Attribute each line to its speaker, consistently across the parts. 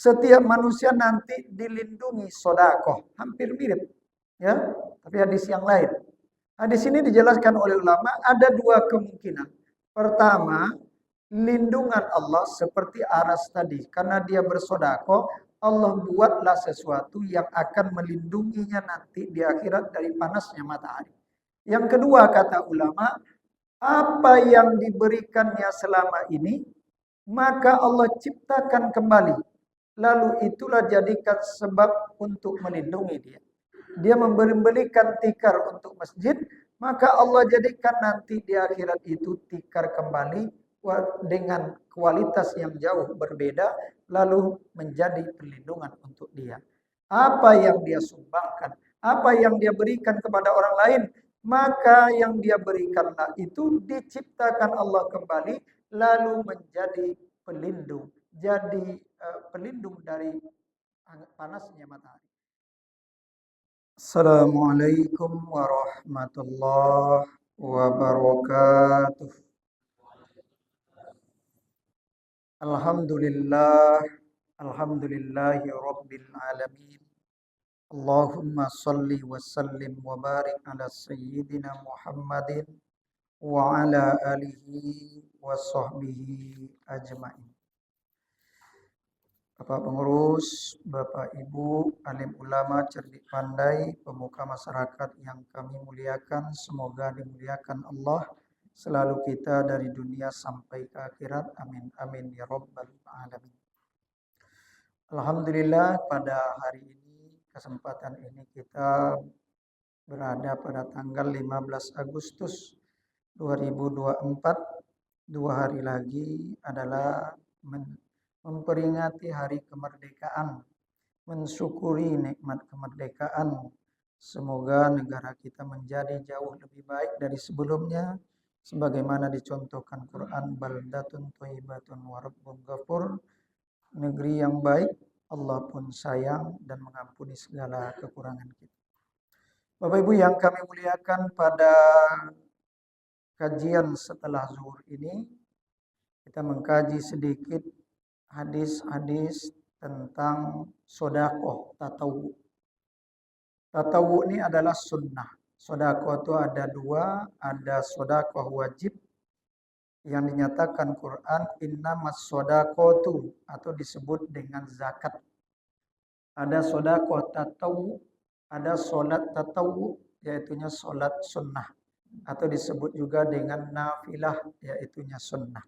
Speaker 1: Setiap manusia nanti dilindungi sodakoh. Hampir mirip. Ya, tapi hadis yang lain. Hadis ini dijelaskan oleh ulama ada dua kemungkinan. Pertama, lindungan Allah seperti aras tadi. Karena dia bersodakoh, Allah buatlah sesuatu yang akan melindunginya nanti di akhirat dari panasnya matahari. Yang kedua kata ulama, apa yang diberikannya selama ini, maka Allah ciptakan kembali. Lalu itulah jadikan sebab untuk melindungi dia. Dia memberikan tikar untuk masjid, maka Allah jadikan nanti di akhirat itu tikar kembali dengan kualitas yang jauh berbeda, lalu menjadi perlindungan untuk dia. Apa yang dia sumbangkan, apa yang dia berikan kepada orang lain, maka yang dia berikanlah itu diciptakan Allah kembali, lalu menjadi pelindung, jadi pelindung dari panasnya matahari. Assalamualaikum warahmatullahi wabarakatuh. Alhamdulillah, alhamdulillahi rabbil alamin. Allahumma salli wa sallim wa barik ala sayyidina Muhammadin wa ala alihi wa sahbihi ajma'in. Bapak pengurus, Bapak Ibu, alim ulama, cerdik pandai, pemuka masyarakat yang kami muliakan, semoga dimuliakan Allah selalu kita dari dunia sampai ke akhirat. Amin amin ya rabbal alamin. Alhamdulillah pada hari ini, kesempatan ini kita berada pada tanggal 15 Agustus 2024. 2 hari lagi adalah memperingati hari kemerdekaan, mensyukuri nikmat kemerdekaan. Semoga negara kita menjadi jauh lebih baik dari sebelumnya, sebagaimana dicontohkan Quran, baldatun thayyibatun wa rabbun ghafur, negeri yang baik, Allah pun sayang dan mengampuni segala kekurangan kita. Bapak Ibu yang kami muliakan, pada kajian setelah zuhur ini kita mengkaji sedikit hadis-hadis tentang sodakoh tatawu. Tatawu ini adalah sunnah. Sodakoh itu ada dua, ada sodakoh wajib yang dinyatakan Quran innamas sodakotu atau disebut dengan zakat. Ada sodakoh tatawu, ada solat tatawu yaitunya solat sunnah atau disebut juga dengan nafilah yaitunya sunnah.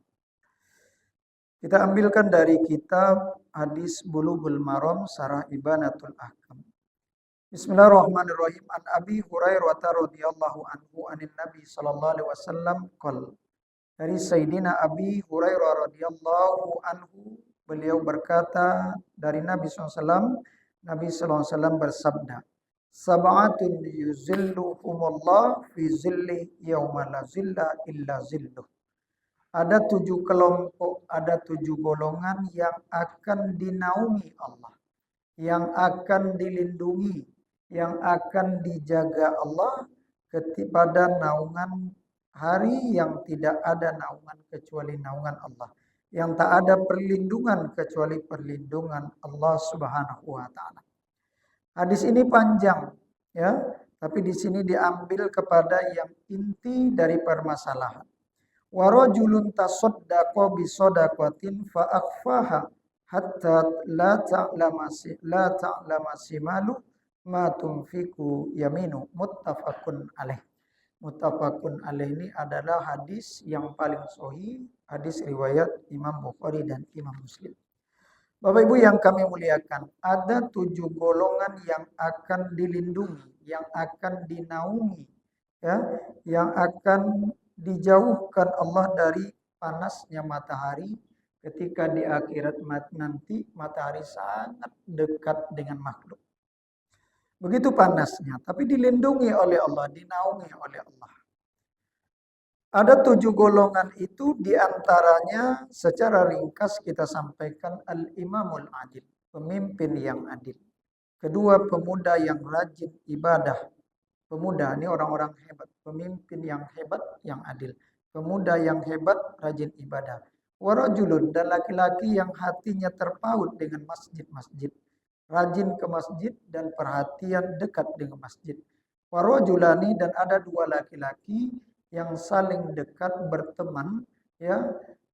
Speaker 1: Kita ambilkan dari kitab hadis Bulughul Maram Syarah Ibanatul Ahkam. Bismillahirrahmanirrahim. An Abi Hurairah radhiyallahu anhu anin Nabi sallallahu alaihi wasallam qol. Dari Sayyidina Abi Hurairah radhiyallahu anhu, beliau berkata dari Nabi SAW, Nabi SAW bersabda, Sab'atun yuzilluhumullah fi zilli yawma la zilla illa zilluh. Ada 7 kelompok, ada 7 golongan yang akan dinaungi Allah, yang akan dilindungi, yang akan dijaga Allah pada naungan hari yang tidak ada naungan kecuali naungan Allah, yang tak ada perlindungan kecuali perlindungan Allah Subhanahu wa taala. Hadis ini panjang ya, tapi di sini diambil kepada yang inti dari permasalahan. Wa rajulun tasaddaqa bi shadaqatin fa akhfaha hatta la ta'lama simalu ma tunfiku yaminu. Muttafaqun alaih. Muttafaqun alaih ini adalah hadis yang paling sahih, hadis riwayat Imam Bukhari dan Imam Muslim. Bapak Ibu yang kami muliakan, ada 7 golongan yang akan dilindungi, yang akan dinaungi, ya, yang akan dijauhkan Allah dari panasnya matahari ketika di akhirat nanti matahari sangat dekat dengan makhluk. Begitu panasnya, tapi dilindungi oleh Allah, dinaungi oleh Allah. Ada 7 golongan itu, diantaranya secara ringkas kita sampaikan al-imamul adil, pemimpin yang adil. Kedua, pemuda yang rajin ibadah. Pemuda ini orang-orang hebat, pemimpin yang hebat, yang adil. Pemuda yang hebat, rajin ibadah. Warajulun, dan laki-laki yang hatinya terpaut dengan masjid-masjid, rajin ke masjid dan perhatian dekat dengan masjid. Warajulani, dan ada dua laki-laki yang saling dekat berteman, ya,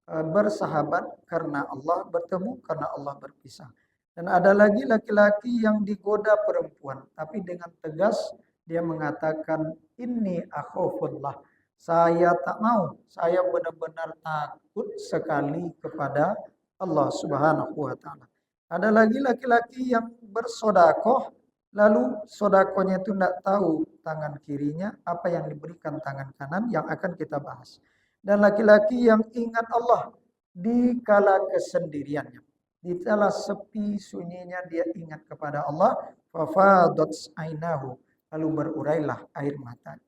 Speaker 1: bersahabat karena Allah, bertemu karena Allah berpisah. Dan ada lagi laki-laki yang digoda perempuan, tapi dengan tegas dia mengatakan, ini akhafullah, saya tak mau, saya benar-benar takut sekali kepada Allah Subhanahu wa taala. Ada lagi laki-laki yang bersodakoh, lalu sodakohnya itu tidak tahu tangan kirinya apa yang diberikan tangan kanan, yang akan kita bahas. Dan laki-laki yang ingat Allah di kala kesendiriannya, di kala sepi sunyinya dia ingat kepada Allah. Fafadat ainahu, lalu berurailah air mata.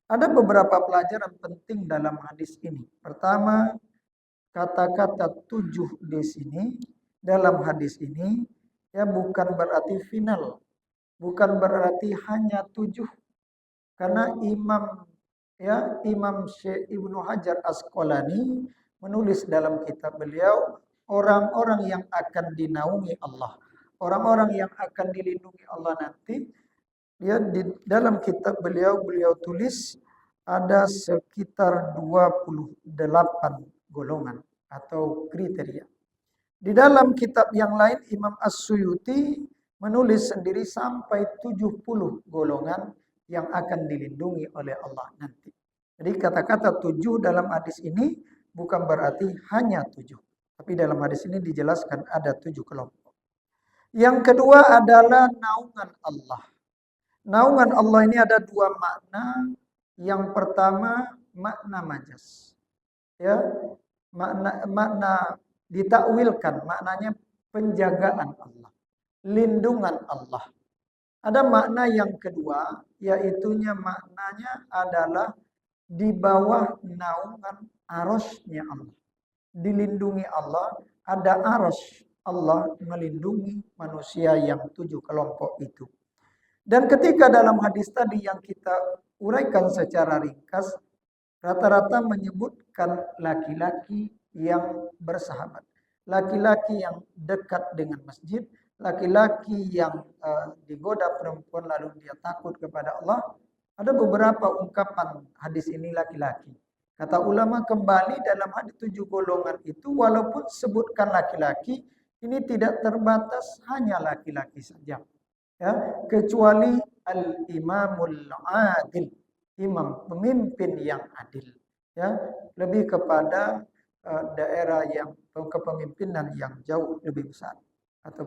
Speaker 1: Ada beberapa pelajaran penting dalam hadis ini. Pertama, kata-kata 7 di sini dalam hadis ini ya bukan berarti final, bukan berarti hanya 7. Karena Imam Syekh Ibnu Hajar Asqalani menulis dalam kitab beliau, orang-orang yang akan dinaungi Allah, orang-orang yang akan dilindungi Allah nanti, ya, di dalam kitab beliau tulis ada sekitar 28 golongan atau kriteria. Di dalam kitab yang lain Imam As-Suyuti menulis sendiri sampai 70 golongan yang akan dilindungi oleh Allah nanti. Jadi kata-kata 7 dalam hadis ini bukan berarti hanya 7. Tapi dalam hadis ini dijelaskan ada 7 kelompok. Yang kedua adalah naungan Allah. Naungan Allah ini ada 2 makna. Yang pertama makna majas. Ya, makna ditakwilkan, maknanya penjagaan Allah, lindungan Allah. Ada makna yang kedua, yaitunya maknanya adalah di bawah naungan arasy-Nya Allah. Dilindungi Allah, ada arasy Allah melindungi manusia yang 7 kelompok itu. Dan ketika dalam hadis tadi yang kita uraikan secara ringkas, rata-rata menyebutkan laki-laki yang bersahabat, laki-laki yang dekat dengan masjid, laki-laki yang digoda perempuan lalu dia takut kepada Allah. Ada beberapa ungkapan hadis ini laki-laki. Kata ulama kembali dalam hadis 7 golongan itu, walaupun sebutkan laki-laki, ini tidak terbatas hanya laki-laki saja. Ya, kecuali al-imamul adil, imam, pemimpin yang adil, ya, lebih kepada daerah yang kepemimpinan yang jauh lebih besar, atau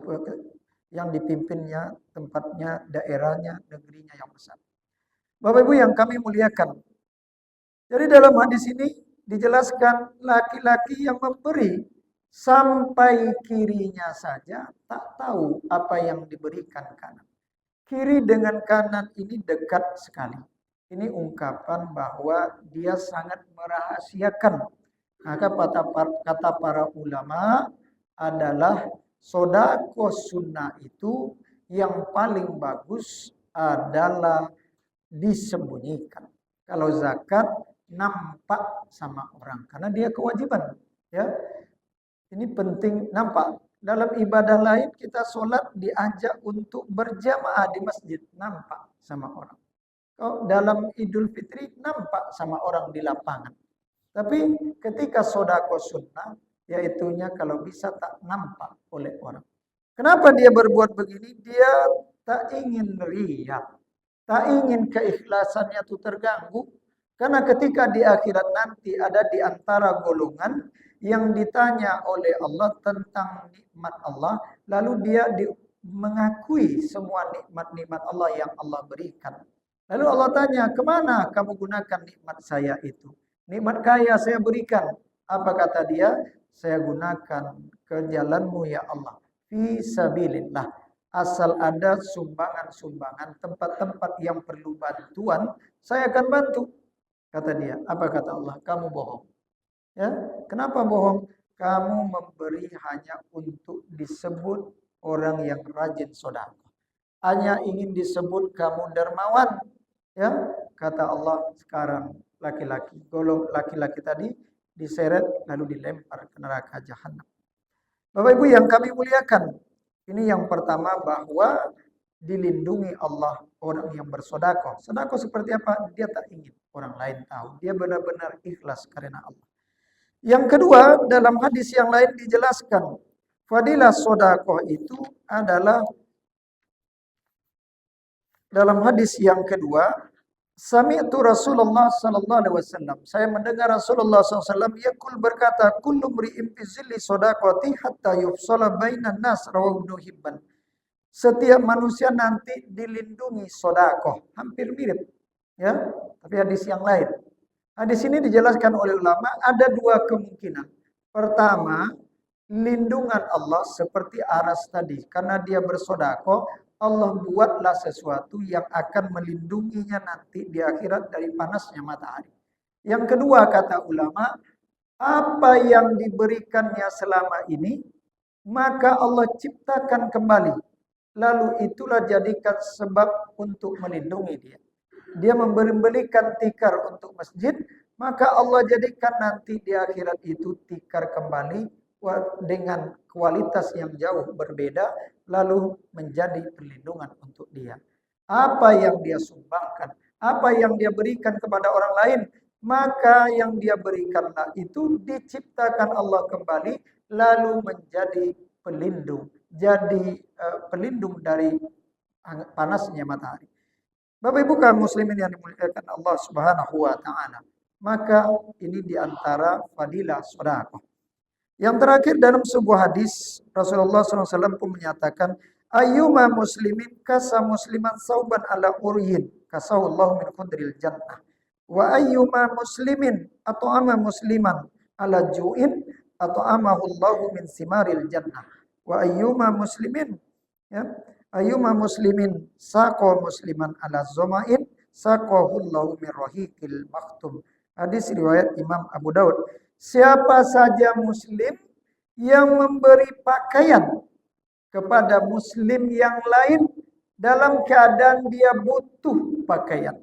Speaker 1: yang dipimpinnya tempatnya, daerahnya, negerinya yang besar. Bapak Ibu yang kami muliakan, jadi dalam hadis ini dijelaskan laki-laki yang memberi sampai kirinya saja tak tahu apa yang diberikan kanan. Kiri dengan kanan ini dekat sekali. Ini ungkapan bahwa dia sangat merahasiakan. Maka kata para ulama adalah sodako sunnah itu yang paling bagus adalah disembunyikan. Kalau zakat nampak sama orang karena dia kewajiban, ya. Ini penting nampak. Dalam ibadah lain kita sholat diajak untuk berjamaah di masjid, nampak sama orang. Oh, dalam Idul Fitri nampak sama orang di lapangan. Tapi ketika sodako sunnah, yaitunya kalau bisa tak nampak oleh orang. Kenapa dia berbuat begini? Dia tak ingin riya, tak ingin keikhlasannya itu terganggu. Karena ketika di akhirat nanti ada di antara golongan yang ditanya oleh Allah tentang nikmat Allah, lalu dia mengakui semua nikmat-nikmat Allah yang Allah berikan. Lalu Allah tanya, kemana kamu gunakan nikmat saya itu? Nikmat kaya saya berikan. Apa kata dia? Saya gunakan ke jalanmu ya Allah. Fi sabilillah. Asal ada sumbangan-sumbangan, tempat-tempat yang perlu bantuan, saya akan bantu. Kata dia. Apa kata Allah? Kamu bohong. Ya, kenapa bohong? Kamu memberi hanya untuk disebut orang yang rajin sedekah. Hanya ingin disebut kamu dermawan. Ya, kata Allah sekarang laki-laki, golong laki-laki tadi diseret lalu dilempar ke neraka jahanam. Bapak Ibu yang kami muliakan, ini yang pertama bahwa dilindungi Allah orang yang bersedekah. Sedekah seperti apa? Dia tak ingin orang lain tahu. Dia benar-benar ikhlas karena Allah. Yang kedua, dalam hadis yang lain dijelaskan, fadilah sedekah itu adalah dalam hadis yang kedua, sami'tu Rasulullah sallallahu alaihi wasallam. Saya mendengar Rasulullah SAW yaqul berkata, kullu mri'in fi zilli shadaqati hatta yufsala bainan nas rawahu Ibnu Hibban. Setiap manusia nanti dilindungi sedekah, hampir mirip ya, tapi hadis yang lain. Hadis ini dijelaskan oleh ulama ada dua kemungkinan. Pertama, lindungan Allah seperti aras tadi, karena dia bersedekah, Allah buatlah sesuatu yang akan melindunginya nanti di akhirat dari panasnya matahari. Yang kedua kata ulama, apa yang diberikannya selama ini, maka Allah ciptakan kembali. Lalu itulah jadikan sebab untuk melindungi dia. Dia memberikan tikar untuk masjid, maka Allah jadikan nanti di akhirat itu tikar kembali dengan kualitas yang jauh berbeda, lalu menjadi perlindungan untuk dia. Apa yang dia sumbangkan, apa yang dia berikan kepada orang lain, maka yang dia berikanlah itu diciptakan Allah kembali, lalu menjadi pelindung, jadi pelindung dari panasnya matahari. Bapak Ibu kaum muslimin yang dimuliakan Allah Subhanahu wa taala. Maka ini diantara fadilah sedekah. Yang terakhir dalam sebuah hadis Rasulullah SAW pun menyatakan, ayyuma muslimin kasa musliman sauban ala uryin kasahullahu min qadril jannah. Wa ayyuma muslimin at'ama musliman ala ju'in at'amahu Allahu min simaril jannah. Wa ayyuma muslimin ya, ayyuma muslimin saqa musliman ala zamain saqahullahu min rahiqil maktum. Hadis riwayat Imam Abu Daud. Siapa saja muslim yang memberi pakaian kepada muslim yang lain dalam keadaan dia butuh pakaian.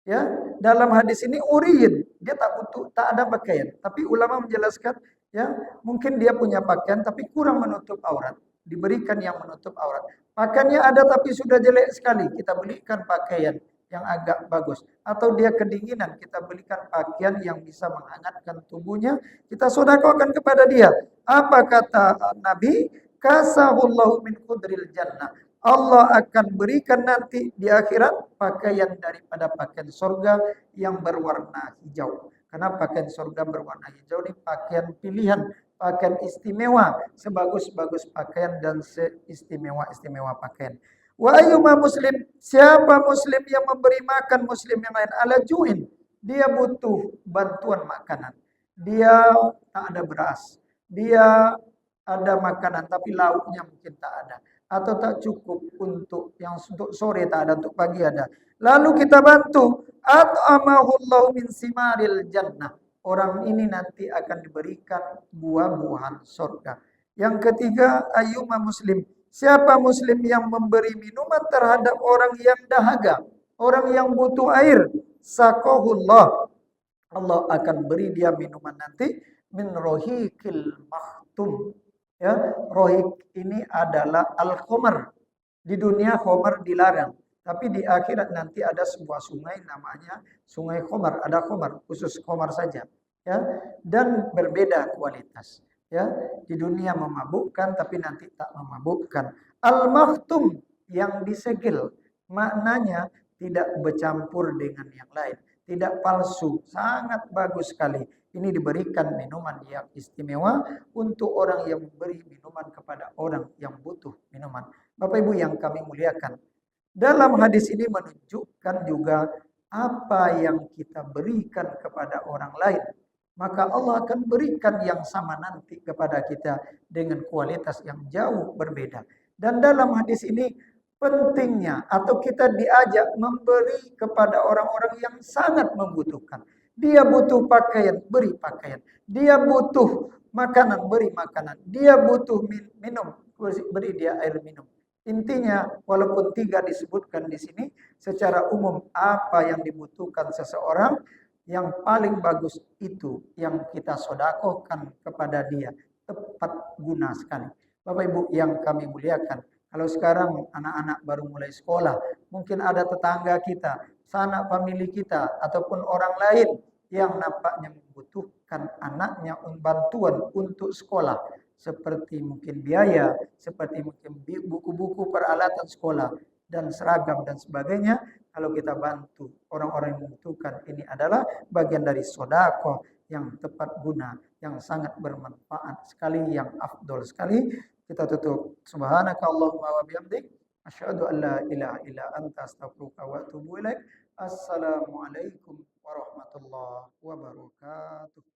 Speaker 1: Ya, dalam hadis ini uriyin, dia tak butuh, tak ada pakaian. Tapi ulama menjelaskan, ya, mungkin dia punya pakaian tapi kurang menutup aurat. Diberikan yang menutup aurat. Pakaiannya ada tapi sudah jelek sekali, kita belikan pakaian yang agak bagus. Atau dia kedinginan, kita belikan pakaian yang bisa menghangatkan tubuhnya, kita sedekahkan kepada dia. Apa kata Nabi? Kasahullahu min qudril jannah. Allah akan berikan nanti di akhirat pakaian daripada pakaian surga yang berwarna hijau. Karena pakaian surga berwarna hijau ini pakaian pilihan, pakaian istimewa, sebagus-bagus pakaian dan seistimewa-istimewa pakaian. Wa ayyuma muslim, siapa muslim yang memberi makan muslim yang lain ala ju'in, dia butuh bantuan makanan. Dia tak ada beras, dia ada makanan tapi lauknya mungkin tak ada, atau tak cukup untuk yang untuk sore tak ada, untuk pagi ada. Lalu kita bantu, at'amahullahu min simaril jannah. Orang ini nanti akan diberikan buah-buahan surga. Yang ketiga, ayyuma muslim. Siapa muslim yang memberi minuman terhadap orang yang dahaga, orang yang butuh air, saqahullah. Allah akan beri dia minuman nanti min rohiqil maktum. Ya, rohik ini adalah al-khamar. Di dunia khamar dilarang, tapi di akhirat nanti ada sebuah sungai namanya Sungai Khamar, ada khamar, khusus khamar saja, ya, dan berbeda kualitas. Ya, di dunia memabukkan tapi nanti tak memabukkan. Al-maktum yang disegel, maknanya tidak bercampur dengan yang lain, tidak palsu, sangat bagus sekali. Ini diberikan minuman yang istimewa untuk orang yang memberi minuman kepada orang yang butuh minuman. Bapak Ibu yang kami muliakan, dalam hadis ini menunjukkan juga apa yang kita berikan kepada orang lain, maka Allah akan berikan yang sama nanti kepada kita dengan kualitas yang jauh berbeda. Dan dalam hadis ini pentingnya atau kita diajak memberi kepada orang-orang yang sangat membutuhkan. Dia butuh pakaian, beri pakaian. Dia butuh makanan, beri makanan. Dia butuh minum, beri dia air minum. Intinya, walaupun tiga disebutkan di sini, secara umum apa yang dibutuhkan seseorang, yang paling bagus itu yang kita sodakohkan kepada dia, tepat guna sekali. Bapak Ibu yang kami muliakan, kalau sekarang anak-anak baru mulai sekolah, mungkin ada tetangga kita, sanak famili kita, ataupun orang lain yang nampaknya membutuhkan anaknya bantuan untuk sekolah, seperti mungkin biaya, seperti mungkin buku-buku peralatan sekolah, dan seragam dan sebagainya. Kalau kita bantu orang-orang yang membutuhkan, ini adalah bagian dari sodako yang tepat guna, yang sangat bermanfaat sekali, yang afdol sekali. Kita tutup. Subhanaka Allahumma wa bihamdik. Asyhadu an la ilaha illa anta astaghfiruka wa atubu ilaik. Assalamualaikum warahmatullahi wabarakatuh.